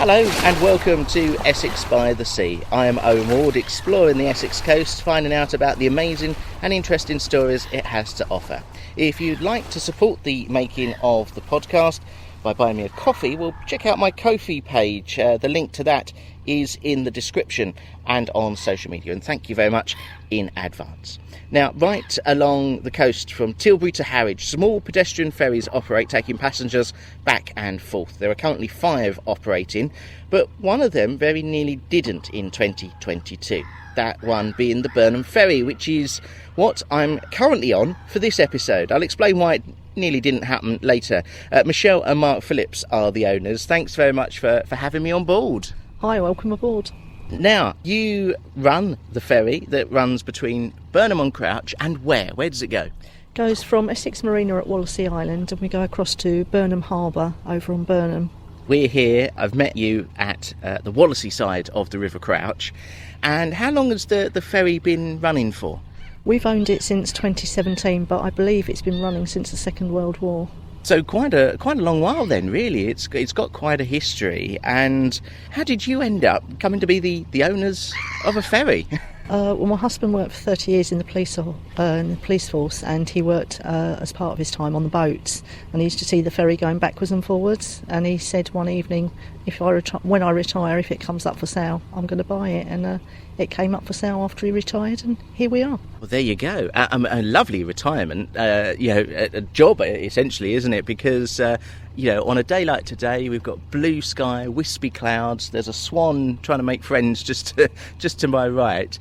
Hello and welcome to Essex by the Sea. I am Owen, exploring the Essex coast, finding out about the amazing and interesting stories it has to offer. If you'd like to support the making of the podcast by buying me a coffee, well, check out my Ko-fi page. The link to that is in the description and on social media, and thank you very much in advance. Now, right along the coast from Tilbury to Harwich, small pedestrian ferries operate, taking passengers back and forth. There are currently 5 operating, but one of them very nearly didn't in 2022. That one being the Burnham Ferry, which is what I'm currently on for this episode. I'll explain why it nearly didn't happen later. Michelle and Mark Phillips are the owners. Thanks very much for having me on board. Hi, welcome aboard. Now, you run the ferry that runs between Burnham-on-Crouch and where? Where does it go? Goes from Essex Marina at Wallasea Island and we go across to Burnham Harbour over on Burnham. We're here. I've met you at the Wallasea side of the River Crouch. And how long has the ferry been running for? We've owned it since 2017, but I believe it's been running since the Second World War. So quite a long while then, really. It's got quite a history. And how did you end up coming to be the owners of a ferry? Well, my husband worked for 30 years in the police force, and he worked as part of his time on the boats. And he used to see the ferry going backwards and forwards. And he said one evening, when I retire, if it comes up for sale, I'm going to buy it. And it came up for sale after he retired, and here we are. Well, there you go. A lovely retirement. A job essentially, isn't it? Because on a day like today, we've got blue sky, wispy clouds. There's a swan trying to make friends just to my right.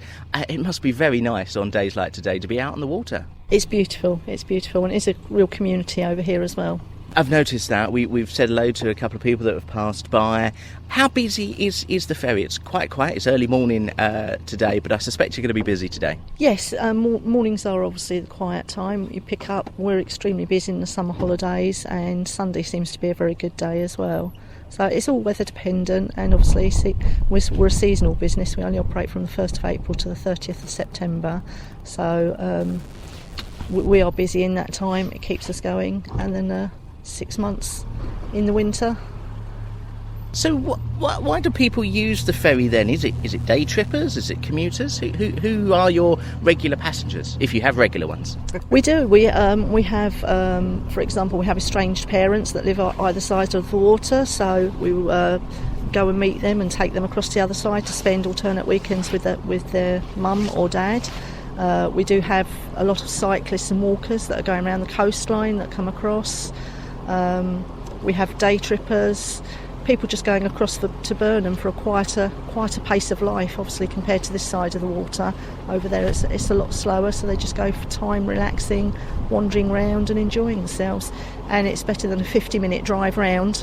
It must be very nice on days like today to be out on the water. It's beautiful, and it's a real community over here as well. I've noticed that. We've said hello to a couple of people that have passed by. How busy is the ferry? It's quite quiet. It's early morning today, but I suspect you're going to be busy today. Yes, mornings are obviously the quiet time. You pick up. We're extremely busy in the summer holidays, and Sunday seems to be a very good day as well. So it's all weather dependent, and obviously we're a seasonal business. We only operate from the 1st of April to the 30th of September. So we are busy in that time. It keeps us going, and then 6 months in the winter. So why do people use the ferry then? Is it day trippers? Is it commuters? Who are your regular passengers, if you have regular ones? We do. We have, for example, we have estranged parents that live on either side of the water, so we go and meet them and take them across the other side to spend alternate weekends with their mum or dad. We do have a lot of cyclists and walkers that are going around the coastline that come across. We have day trippers, people just going across to Burnham for a quieter pace of life, obviously, compared to this side of the water. Over there it's a lot slower, so they just go for time relaxing, wandering around and enjoying themselves. And it's better than a 50-minute drive round,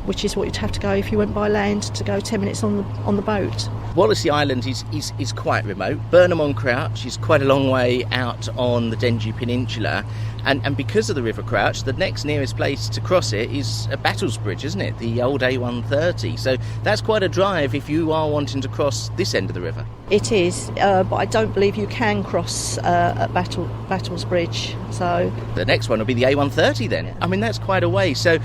which is what you'd have to go if you went by land, to go 10 minutes on the boat. Wallasea Island is quite remote. Burnham-on-Crouch is quite a long way out on the Dengie Peninsula, and because of the River Crouch, the next nearest place to cross it is a Battlesbridge, isn't it? The old A130. So that's quite a drive if you are wanting to cross this end of the river. It is, but I don't believe you can cross at Battlesbridge. So the next one will be the A130 then. I mean, that's quite a way. So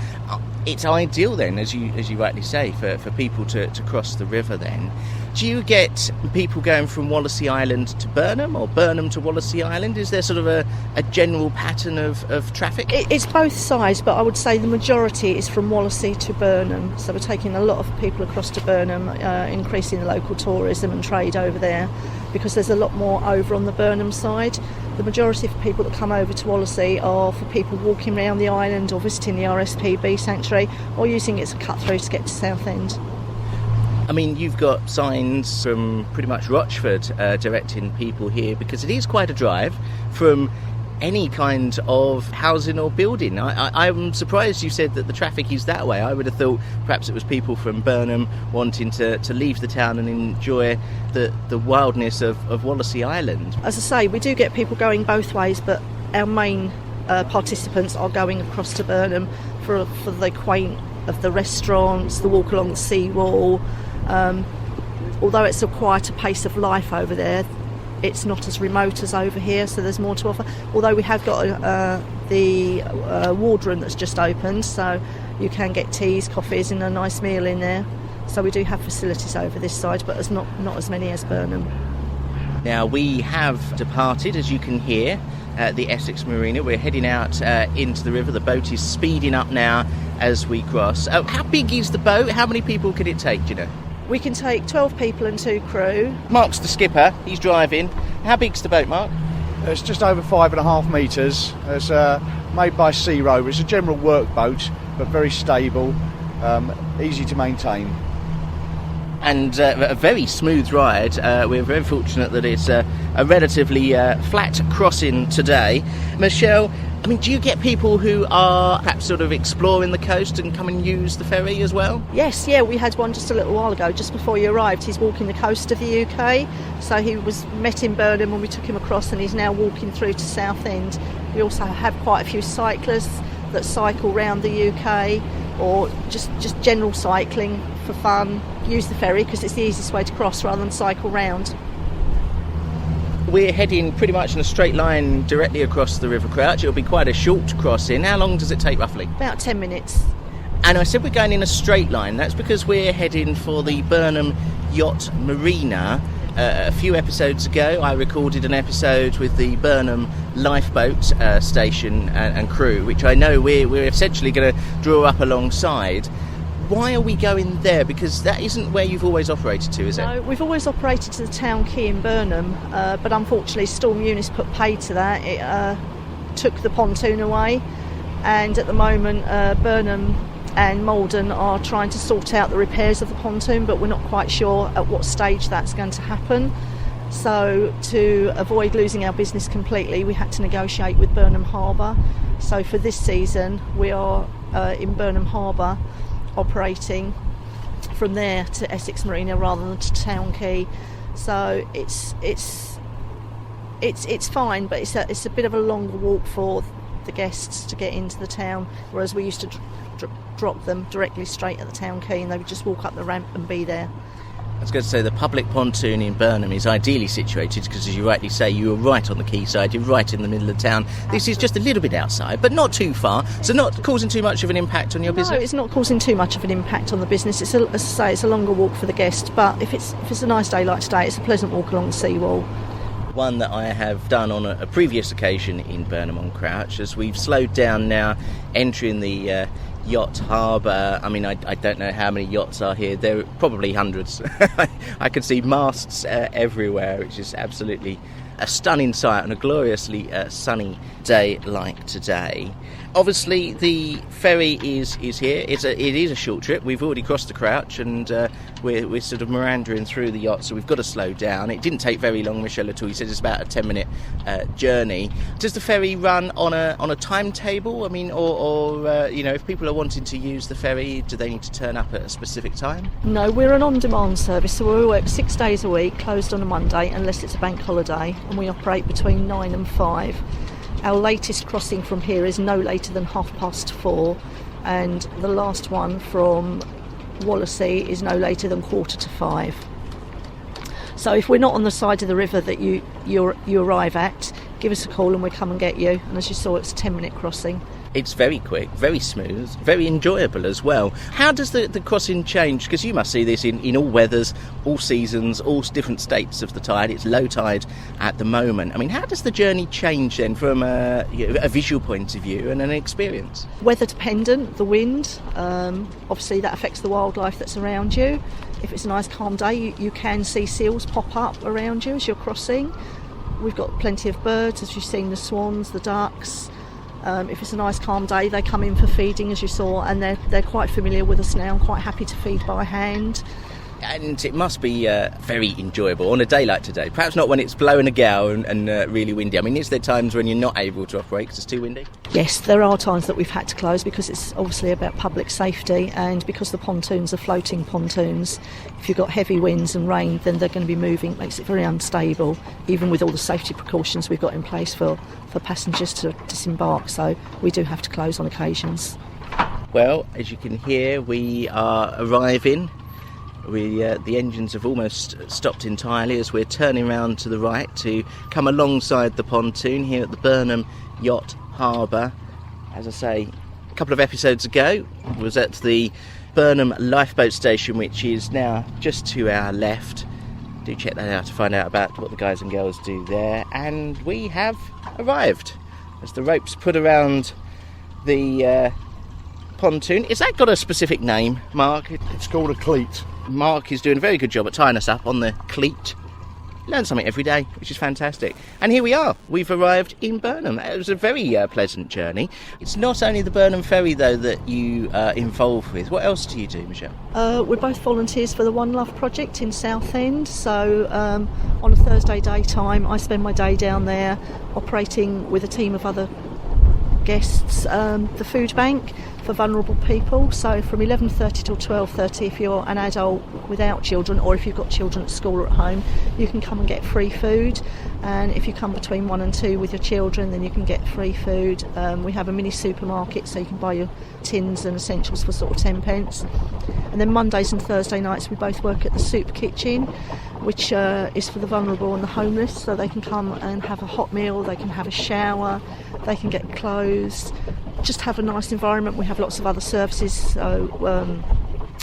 it's ideal then, as you rightly say, for people to cross the river then. Do you get people going from Wallasea Island to Burnham, or Burnham to Wallasea Island? Is there sort of a general pattern of traffic? It's both sides, but I would say the majority is from Wallasea to Burnham. So we're taking a lot of people across to Burnham, increasing the local tourism and trade over there, because there's a lot more over on the Burnham side. The majority of people that come over to Wallasea are for people walking around the island or visiting the RSPB sanctuary, or using it as a cut through to get to Southend. I mean, you've got signs from pretty much Rochford directing people here, because it is quite a drive from any kind of housing or building. I'm surprised you said that the traffic is that way. I would have thought perhaps it was people from Burnham wanting to leave the town and enjoy the wildness of Wallasea Island. As I say, we do get people going both ways, but our main participants are going across to Burnham for the quaint of the restaurants, the walk along the seawall. Although it's a quieter pace of life over there, it's not as remote as over here, so there's more to offer. Although we have got the wardroom that's just opened, so you can get teas, coffees and a nice meal in there. So we do have facilities over this side, but there's not as many as Burnham. Now, we have departed, as you can hear, the Essex Marina. We're heading out into the river. The boat is speeding up now as we cross. How big is the boat? How many people could it take, do you know? We can take 12 people and 2 crew. Mark's the skipper. He's driving. How big's the boat, Mark? It's just over 5.5 metres. It's made by Sea Rover. It's a general work boat, but very stable, easy to maintain. And a very smooth ride. We're very fortunate that it's a relatively flat crossing today. Michelle, I mean, do you get people who are perhaps sort of exploring the coast and come and use the ferry as well? Yes, yeah, we had one just a little while ago, just before you arrived. He's walking the coast of the UK. So he was met in Burnham when we took him across, and he's now walking through to Southend. We also have quite a few cyclists that cycle round the UK, or just general cycling for fun. Use the ferry because it's the easiest way to cross rather than cycle round. We're heading pretty much in a straight line directly across the River Crouch. It'll be quite a short crossing. How long does it take roughly? About 10 minutes. And I said we're going in a straight line. That's because we're heading for the Burnham Yacht Marina. A few episodes ago, I recorded an episode with the Burnham lifeboat station and crew, which I know we're essentially going to draw up alongside. Why are we going there? Because that isn't where you've always operated to, is it? No, we've always operated to the town quay in Burnham, but unfortunately Storm Eunice put paid to that. It took the pontoon away, and at the moment Burnham and Malden are trying to sort out the repairs of the pontoon, but we're not quite sure at what stage that's going to happen. So to avoid losing our business completely, we had to negotiate with Burnham Harbour. So for this season we are in Burnham Harbour, operating from there to Essex Marina rather than to Town Quay. So it's fine, but it's a bit of a longer walk for the guests to get into the town, whereas we used to drop them directly straight at the Town Quay and they would just walk up the ramp and be there. I was going to say the public pontoon in Burnham is ideally situated because, as you rightly say, you are right on the quayside, you're right in the middle of town. This is just a little bit outside, but not too far, so not causing too much of an impact on your business? No, it's not causing too much of an impact on the business. As I say, it's a longer walk for the guest, but if it's a nice day like today, it's a pleasant walk along the seawall. One that I have done on a previous occasion in Burnham-on-Crouch, as we've slowed down now, entering the Yacht Harbour. I mean, I don't know how many yachts are here. There are probably hundreds. I can see masts everywhere, which is absolutely a stunning sight on a gloriously sunny day like today. Obviously, the ferry is here. It is a short trip. We've already crossed the Crouch, and we're sort of meandering through the yacht, so we've got to slow down. It didn't take very long, Michelle, at all. You said it's about a 10-minute journey. Does the ferry run on a timetable? I mean, or you know, if people are wanting to use the ferry, do they need to turn up at a specific time? No, we're an on-demand service, so we work 6 days a week, closed on a Monday, unless it's a bank holiday, and we operate between 9 and 5. Our latest crossing from here is no later than 4:30, and the last one from Wallasea is no later than 4:45. So if we're not on the side of the river that you arrive at, give us a call and we'll come and get you. And as you saw, it's a 10-minute crossing. It's very quick, very smooth, very enjoyable as well. How does the crossing change? Because you must see this in all weathers, all seasons, all different states of the tide. It's low tide at the moment. I mean, how does the journey change then from a visual point of view and an experience? Weather dependent, the wind, obviously that affects the wildlife that's around you. If it's a nice calm day, you can see seals pop up around you as you're crossing. We've got plenty of birds, as you've seen, the swans, the ducks. If it's a nice calm day, they come in for feeding, as you saw, and they're quite familiar with us now and quite happy to feed by hand. And it must be very enjoyable on a day like today. Perhaps not when it's blowing a gale and really windy. I mean, is there times when you're not able to operate because it's too windy? Yes, there are times that we've had to close because it's obviously about public safety, and because the pontoons are floating pontoons, if you've got heavy winds and rain, then they're going to be moving. It makes it very unstable, even with all the safety precautions we've got in place for passengers to disembark. So we do have to close on occasions. Well, as you can hear, we are arriving. The engines have almost stopped entirely as we're turning round to the right to come alongside the pontoon here at the Burnham Yacht Harbour. As I say, a couple of episodes ago was at the Burnham lifeboat station, which is now just to our left. Do check that out to find out about what the guys and girls do there. And we have arrived as the ropes put around the pontoon. Is that got a specific name, Mark? It's called a cleat. Mark is doing a very good job at tying us up on the cleat. Learn something every day, which is fantastic. And here we are. We've arrived in Burnham. It was a very pleasant journey. It's not only the Burnham Ferry, though, that you are involved with. What else do you do, Michelle? We're both volunteers for the One Love project in Southend. So on a Thursday daytime, I spend my day down there operating with a team of other guests the food bank for vulnerable people. So from 11:30 till 12:30, if you're an adult without children, or if you've got children at school or at home, you can come and get free food. And if you come between 1 and 2 with your children, then you can get free food. We have a mini supermarket, so you can buy your tins and essentials for sort of 10 pence. And then Mondays and Thursday nights we both work at the soup kitchen, which is for the vulnerable and the homeless, so they can come and have a hot meal, they can have a shower, they can get clothes, just have a nice environment. We have lots of other services, so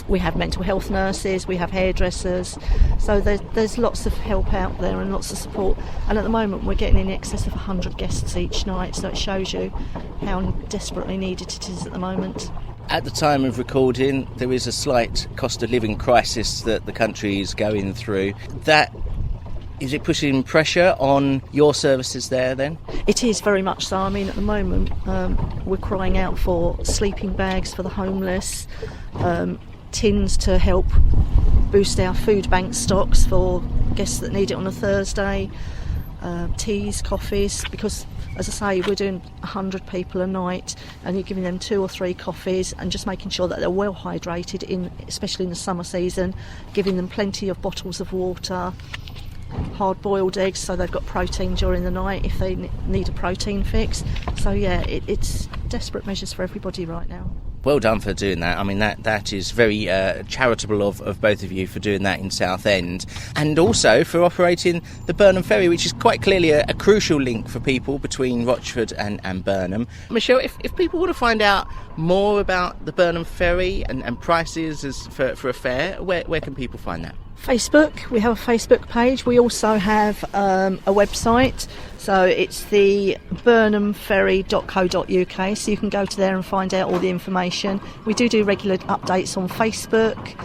we have mental health nurses, we have hairdressers, so there's lots of help out there and lots of support. And at the moment we're getting in excess of 100 guests each night, so it shows you how desperately needed it is at the moment. At the time of recording, there is a slight cost of living crisis that the country is going through. Is it pushing pressure on your services there then? It is very much so. I mean, at the moment we're crying out for sleeping bags for the homeless, tins to help boost our food bank stocks for guests that need it on a Thursday, teas, coffees, because as I say, we're doing 100 people a night and you're giving them 2 or 3 coffees and just making sure that they're well hydrated, especially in the summer season, giving them plenty of bottles of water, hard-boiled eggs so they've got protein during the night if they need a protein fix. So yeah, it's desperate measures for everybody right now. Well done for doing that. I mean, that is very charitable of both of you for doing that in Southend, and also for operating the Burnham Ferry, which is quite clearly a crucial link for people between Rochford and Burnham. Michelle, if people want to find out more about the Burnham Ferry and prices for a fare, where can people find that? Facebook. We have a Facebook page. We also have a website, so it's the burnhamferry.co.uk, so you can go to there and find out all the information. We do regular updates on Facebook.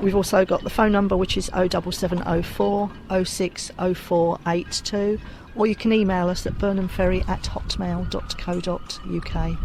We've also got the phone number, which is 07704 060482, or you can email us at burnhamferry@hotmail.co.uk.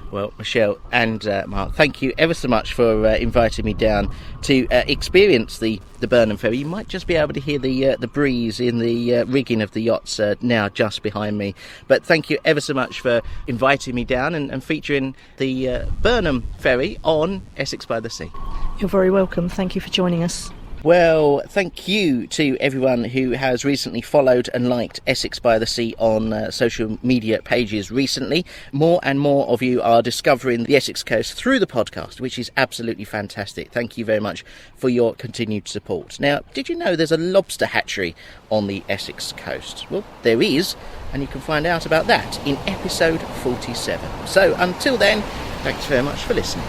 Well, Michelle and Mark, thank you ever so much for inviting me down to experience the Burnham Ferry. You might just be able to hear the breeze in the rigging of the yachts now just behind me. But thank you ever so much for inviting me down and featuring the Burnham Ferry on Essex by the Sea. You're very welcome. Thank you for joining us. Well, thank you to everyone who has recently followed and liked Essex by the Sea on social media pages recently. More and more of you are discovering the Essex coast through the podcast, which is absolutely fantastic. Thank you very much for your continued support. Now, did you know there's a lobster hatchery on the Essex coast? Well, there is, and you can find out about that in episode 47. So until then, thanks very much for listening.